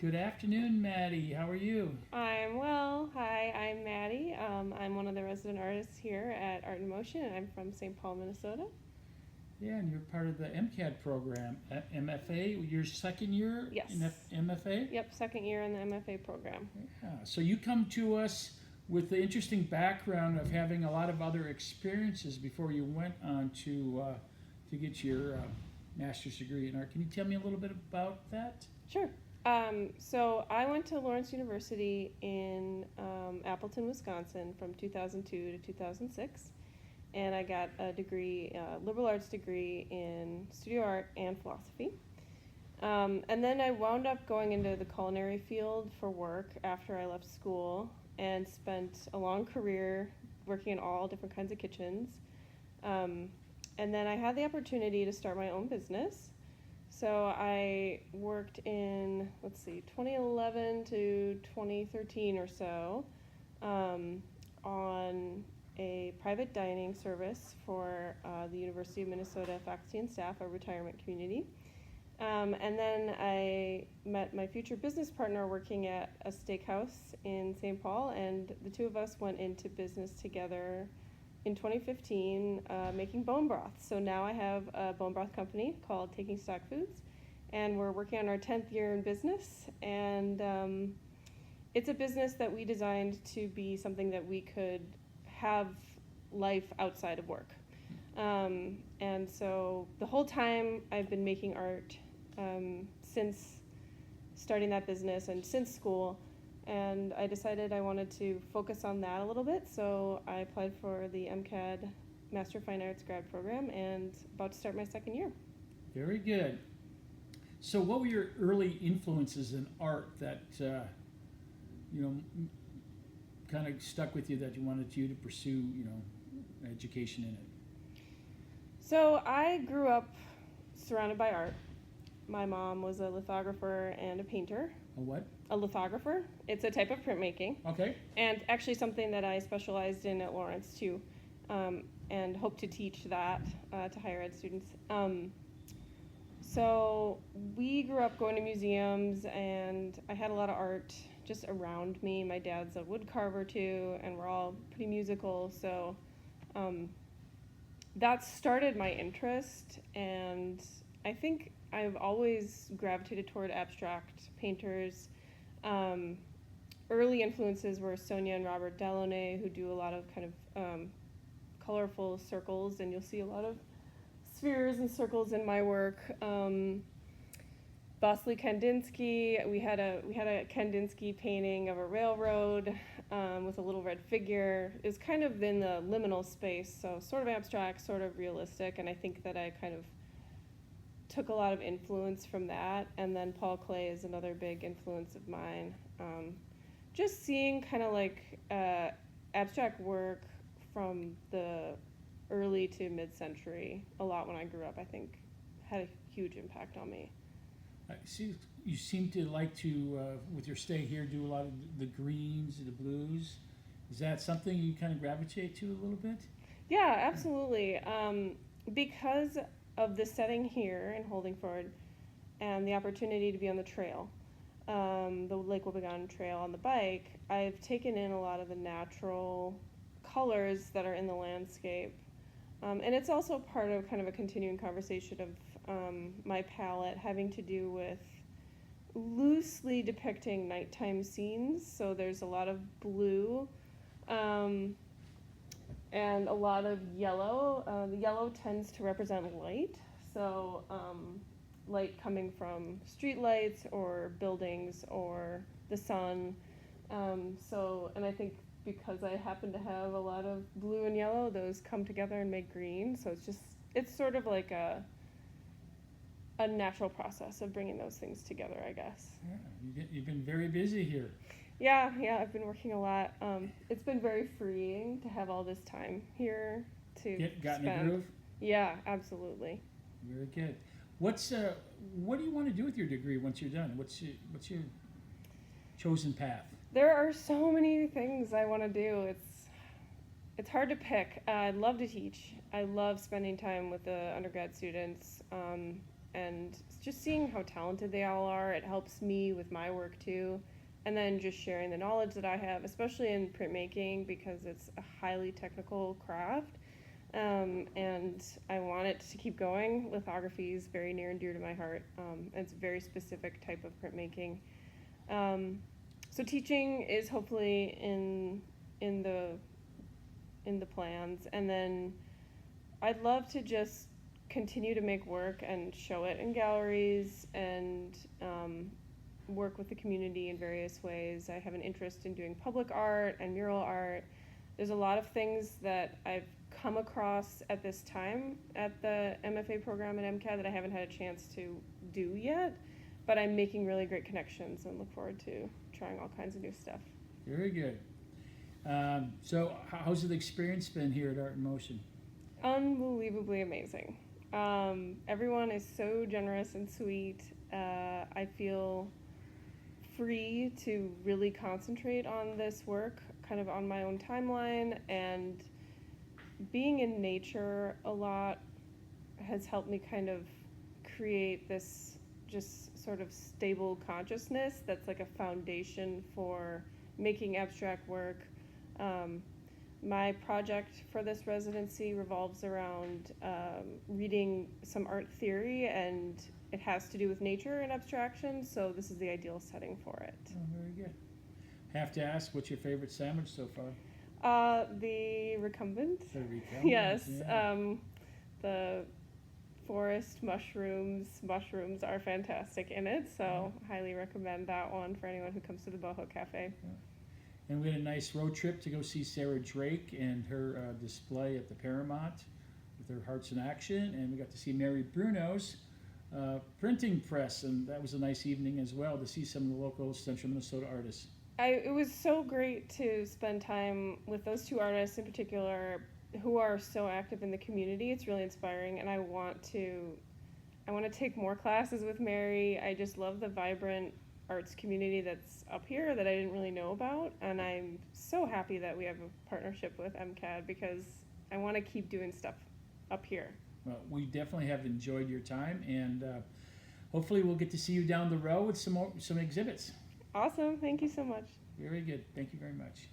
Good afternoon, Maddie. How are you? I'm well. Hi, I'm Maddie. I'm one of the resident artists here at Art in Motion, and I'm from St. Paul, Minnesota. Yeah, and you're part of the MCAD program at MFA. Your second year Yes. in MFA? Yep, second year in the MFA program. Yeah. So you come to us with the interesting background of having a lot of other experiences before you went on to get your master's degree in art. Can you tell me a little bit about that? Sure. So I went to Lawrence University in Appleton, Wisconsin from 2002 to 2006, and I got a degree, liberal arts degree in studio art and philosophy. And then I wound up going into the culinary field for work after I left school and spent a long career working in all different kinds of kitchens. And then I had the opportunity to start my own business. So I worked in, 2011 to 2013 or so on a private dining service for the University of Minnesota faculty and staff, a retirement community. And then I met my future business partner working at a steakhouse in St. Paul, and the two of us went into business together in 2015 making bone broth. So now I have a bone broth company called Taking Stock Foods, and we're working on our 10th year in business. And it's a business that we designed to be something that we could have life outside of work. And so the whole time I've been making art since starting that business and since school, and I decided I wanted to focus on that a little bit, so I applied for the MCAD Master of Fine Arts grad program and about to start my second year. Very good. So, what were your early influences in art that kind of stuck with you that you wanted you to pursue, education in it? So I grew up surrounded by art. My mom was a lithographer and a painter. A what? A lithographer. It's a type of printmaking. Okay. And actually something that I specialized in at Lawrence too, and hope to teach that to higher ed students. So we grew up going to museums, and I had a lot of art just around me. My dad's a wood carver too, and we're all pretty musical, so that started my interest, and I think I've always gravitated toward abstract painters. Early influences were Sonia and Robert Delaunay, who do a lot of kind of colorful circles, and you'll see a lot of spheres and circles in my work. Vasily Kandinsky, we had a Kandinsky painting of a railroad with a little red figure. It was kind of in the liminal space, so sort of abstract, sort of realistic, and I think that I kind of took a lot of influence from that. And then Paul Klee is another big influence of mine. Just seeing kind of like abstract work from the early to mid-century a lot when I grew up, I think had a huge impact on me. I see you seem to like to, with your stay here, do a lot of the greens, the blues. Is that something you kind of gravitate to a little bit? Yeah, absolutely. Because of the setting here in Holdingford and the opportunity to be on the trail, the Lake Wobegon Trail on the bike, I've taken in a lot of the natural colors that are in the landscape. And it's also part of kind of a continuing conversation of my palette having to do with loosely depicting nighttime scenes. So there's a lot of blue and a lot of yellow. The yellow tends to represent light. So light coming from street lights or buildings or the sun. And I think because I happen to have a lot of blue and yellow, those come together and make green. So it's sort of like a natural process of bringing those things together, I guess. Yeah, you've been very busy here. Yeah, I've been working a lot. It's been very freeing to have all this time here to Got in spend. a groove? Yeah, absolutely. Very good. What do you want to do with your degree once you're done? What's your chosen path? There are so many things I want to do. It's hard to pick. I love to teach. I love spending time with the undergrad students. and just seeing how talented they all are, it helps me with my work too. And then just sharing the knowledge that I have, especially in printmaking, because it's a highly technical craft. And I want it to keep going. Lithography is very near and dear to my heart. It's a very specific type of printmaking. So teaching is hopefully in the in the plans, and then I'd love to just continue to make work and show it in galleries and work with the community in various ways. I have an interest in doing public art and mural art. There's a lot of things that I've come across at this time at the MFA program at MCAD that I haven't had a chance to do yet, but I'm making really great connections and look forward to trying all kinds of new stuff. Very good. So how's the experience been here at Art in Motion? Unbelievably amazing. Everyone is so generous and sweet. I feel free to really concentrate on this work kind of on my own timeline, and being in nature a lot has helped me kind of create this just sort of stable consciousness that's like a foundation for making abstract work. My project for this residency revolves around reading some art theory, and it has to do with nature and abstraction, so this is the ideal setting for it. Oh, very good. Have to ask, what's your favorite sandwich so far? The recumbent. The recumbent, Yes. yeah. The forest mushrooms. Mushrooms are fantastic in it, so highly recommend that one for anyone who comes to the Boho Cafe. Yeah. And we had a nice road trip to go see Sarah Drake and her display at the Paramount with her Hearts in Action, and we got to see Mary Bruno's printing press, and that was a nice evening as well to see some of the local Central Minnesota artists. It was so great to spend time with those two artists in particular who are so active in the community. It's really inspiring, and I want to take more classes with Mary. I just love the vibrant arts community that's up here that I didn't really know about, and I'm so happy that we have a partnership with MCAD because I want to keep doing stuff up here. Well, we definitely have enjoyed your time, and hopefully we'll get to see you down the road with some exhibits. Awesome. Thank you so much. Very good. Thank you very much.